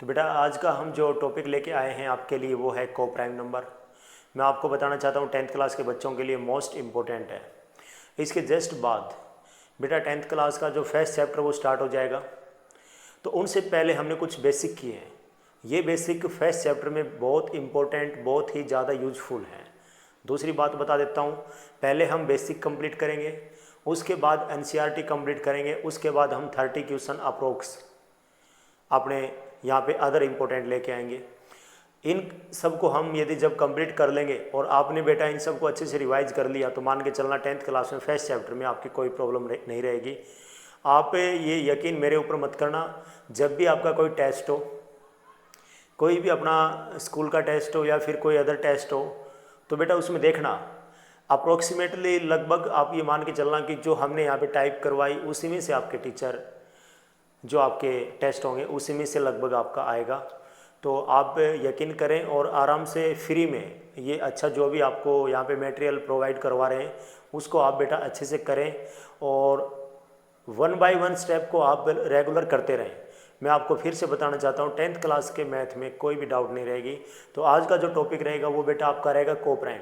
तो बेटा आज का हम जो टॉपिक लेके आए हैं आपके लिए वो है को प्राइम नंबर। मैं आपको बताना चाहता हूँ 10th क्लास के बच्चों के लिए मोस्ट इम्पोर्टेंट है। इसके जस्ट बाद बेटा 10th क्लास का जो फर्स्ट चैप्टर वो स्टार्ट हो जाएगा। तो उनसे पहले हमने कुछ बेसिक किए हैं। ये बेसिक फर्स्ट चैप्टर में बहुत इम्पोर्टेंट, बहुत ही ज़्यादा यूजफुल है। दूसरी बात बता देता हूँ, पहले हम बेसिक कंप्लीट करेंगे, उसके बाद एनसीईआरटी कंप्लीट करेंगे, उसके बाद हम 30 क्वेश्चन अप्रोक्स अपने यहाँ पे अदर इम्पोर्टेंट लेके आएंगे। इन सब को हम यदि जब कंप्लीट कर लेंगे और आपने बेटा इन सब को अच्छे से रिवाइज कर लिया तो मान के चलना 10th क्लास में फर्स्ट चैप्टर में आपकी कोई प्रॉब्लम नहीं रहेगी। आप ये यकीन मेरे ऊपर मत करना, जब भी आपका कोई टेस्ट हो, कोई भी अपना स्कूल का टेस्ट हो या फिर कोई अदर टेस्ट हो, तो बेटा उसमें देखना अप्रोक्सीमेटली लगभग आप ये मान के चलना कि जो हमने यहाँ पे टाइप करवाई उसी में से आपके टीचर जो आपके टेस्ट होंगे उसी में से लगभग आपका आएगा। तो आप यकीन करें और आराम से फ्री में ये अच्छा जो भी आपको यहाँ पे मटेरियल प्रोवाइड करवा रहे हैं उसको आप बेटा अच्छे से करें और 1 बाय 1 स्टेप को आप रेगुलर करते रहें। मैं आपको फिर से बताना चाहता हूँ 10th क्लास के मैथ में कोई भी डाउट नहीं रहेगी। तो आज का जो टॉपिक रहेगा वो बेटा आपका रहेगा को प्राइम।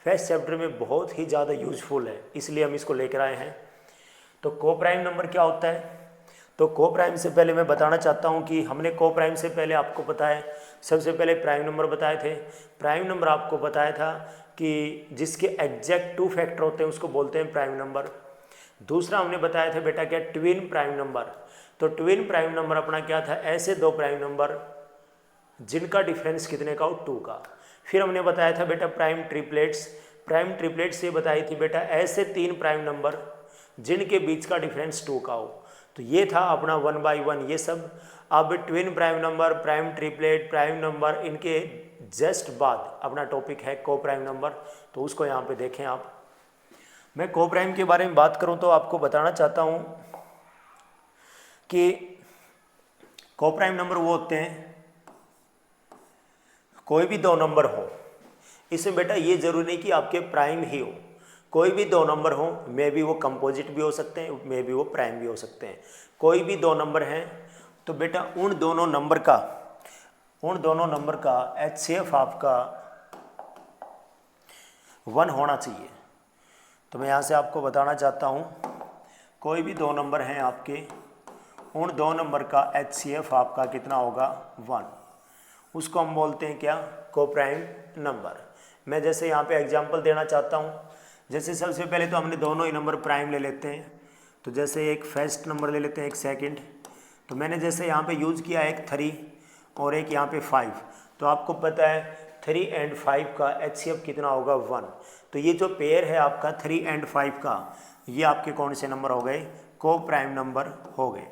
फर्स्ट चैप्टर में बहुत ही ज़्यादा यूजफुल है, इसलिए हम इसको लेकर आए हैं। तो को प्राइम नंबर क्या होता है? तो को प्राइम से पहले मैं बताना चाहता हूं कि हमने को प्राइम से पहले आपको पता है सबसे पहले प्राइम नंबर बताए थे। प्राइम नंबर आपको बताया था कि जिसके एग्जैक्ट 2 फैक्टर होते हैं उसको बोलते हैं प्राइम नंबर। दूसरा हमने बताया था बेटा क्या, ट्विन प्राइम नंबर। तो ट्विन प्राइम नंबर अपना क्या था, ऐसे 2 प्राइम नंबर जिनका डिफरेंस कितने का हो, 2 का। फिर हमने बताया था बेटा प्राइम ट्रिपलेट्स। प्राइम ट्रिपलेट्स ये बताई थी बेटा ऐसे 3 प्राइम नंबर जिनके बीच का डिफरेंस 2 का हो। तो ये था अपना 1 बाय 1 ये सब। अब twin prime number, prime triplet, prime number, इनके जस्ट बाद अपना टॉपिक है को प्राइम नंबर। तो उसको यहाँ पे देखें आप। मैं को प्राइम के बारे में बात करूँ तो आपको बताना चाहता हूँ कि को प्राइम नंबर वो होते हैं कोई भी 2 नंबर हो। इसमें बेटा ये जरूरी नहीं कि आपके प्राइम ही हो, कोई भी 2 नंबर हो, मे भी वो कंपोजिट भी हो सकते हैं, मे भी वो प्राइम भी हो सकते हैं। कोई भी 2 नंबर हैं तो बेटा उन दोनों नंबर का HCF आपका 1 होना चाहिए। तो मैं यहाँ से आपको बताना चाहता हूँ कोई भी 2 नंबर हैं आपके, उन 2 नंबर का HCF आपका कितना होगा, 1। उसको हम बोलते हैं क्या, को प्राइम नंबर। मैं जैसे यहाँ पे एग्जांपल देना चाहता हूँ। जैसे सबसे पहले तो हमने दोनों ही नंबर प्राइम ले लेते हैं। तो जैसे एक फर्स्ट नंबर ले लेते हैं, एक सेकंड। तो मैंने जैसे यहाँ पे यूज़ किया एक 3 और एक यहाँ पे 5। तो आपको पता है 3 और 5 का HCF कितना होगा, 1। तो ये जो पेयर है आपका 3 और 5 का, ये आपके कौन से नंबर हो गए, को प्राइम नंबर हो गए।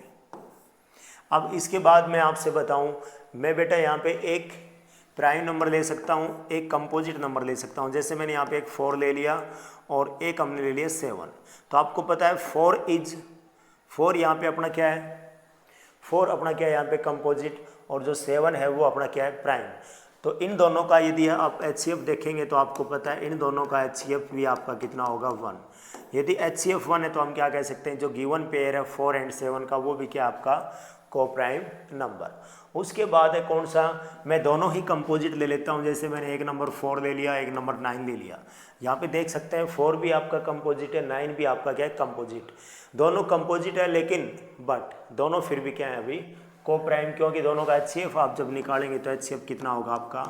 अब इसके बाद मैं आपसे बताऊँ, मैं बेटा यहाँ पे एक प्राइम नंबर ले सकता हूँ, एक कंपोजिट नंबर ले सकता हूँ। जैसे मैंने यहाँ पे एक 4 ले लिया और एक हमने ले लिया 7। तो आपको पता है 4 यहाँ पे अपना क्या है, 4 अपना क्या है यहाँ पे कंपोजिट, और जो 7 है वो अपना क्या है, प्राइम। तो इन दोनों का यदि आप HCF देखेंगे तो आपको पता है इन दोनों का HCF भी आपका कितना होगा, 1। यदि HCF 1 है तो हम क्या कह सकते हैं, जो गिवन पेयर है 4 और 7 का, वो भी क्या आपका को प्राइम नंबर। उसके बाद है कौन सा, मैं दोनों ही कंपोजिट ले लेता हूं। जैसे मैंने एक नंबर 4 ले लिया, एक नंबर 9 ले लिया। यहाँ पे देख सकते हैं 4 भी आपका कंपोजिट है, 9 भी आपका क्या है, कंपोजिट। दोनों कंपोजिट है लेकिन बट दोनों फिर भी क्या है अभी को प्राइम, क्योंकि दोनों का HCF आप जब निकालेंगे तो HCF कितना होगा आपका,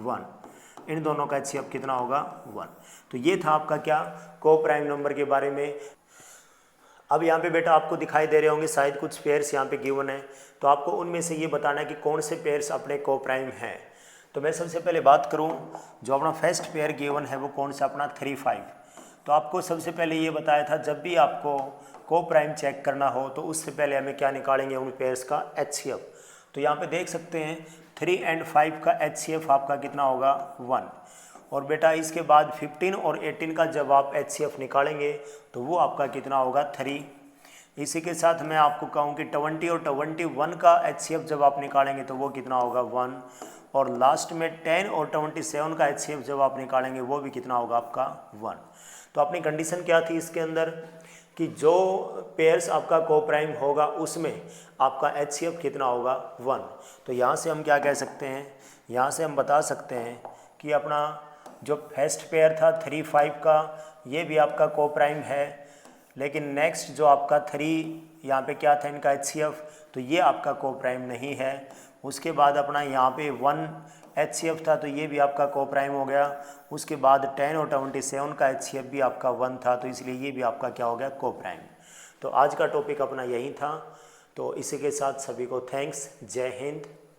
1। इन दोनों का HCF कितना होगा, 1। तो ये था आपका क्या, को प्राइम नंबर के बारे में। अब यहाँ पे बेटा आपको दिखाई दे रहे होंगे शायद कुछ पेयर्स यहाँ पे गिवन है, तो आपको उनमें से ये बताना है कि कौन से पेयर्स अपने को प्राइम हैं। तो मैं सबसे पहले बात करूँ, जो अपना फर्स्ट पेयर गिवन है वो कौन सा अपना 3, 5। तो आपको सबसे पहले ये बताया था जब भी आपको को प्राइम चेक करना हो तो उससे पहले हमें क्या निकालेंगे, उन पेयर्स का HCF। तो यहाँ पे देख सकते हैं 3 और 5 का HCF आपका कितना होगा, 1। और बेटा इसके बाद 15 और 18 का जब आप HCF निकालेंगे तो वो आपका कितना होगा, 3। इसी के साथ मैं आपको कहूँ कि 20 और 21 का HCF जब आप निकालेंगे तो वो कितना होगा, 1। और लास्ट में 10 और 27 का HCF जब आप निकालेंगे वो भी कितना होगा आपका, 1। तो अपनी कंडीशन क्या थी इसके अंदर कि जो पेयर्स आपका को प्राइम होगा उसमें आपका HCF कितना होगा 1। तो यहाँ से हम क्या कह सकते हैं, यहाँ से हम बता सकते हैं कि अपना जो फर्स्ट पेयर था 3 5 का, ये भी आपका को प्राइम है, लेकिन नेक्स्ट जो आपका 3 यहाँ पे क्या था इनका HCF, तो ये आपका को प्राइम नहीं है। उसके बाद अपना यहाँ पे 1 HCF था, तो ये भी आपका को प्राइम हो गया। उसके बाद 10 और 27 का HCF भी आपका 1 था, तो इसलिए ये भी आपका क्या हो गया, को प्राइम। तो आज का टॉपिक अपना यही था। तो इसी के साथ सभी को थैंक्स, जय हिंद।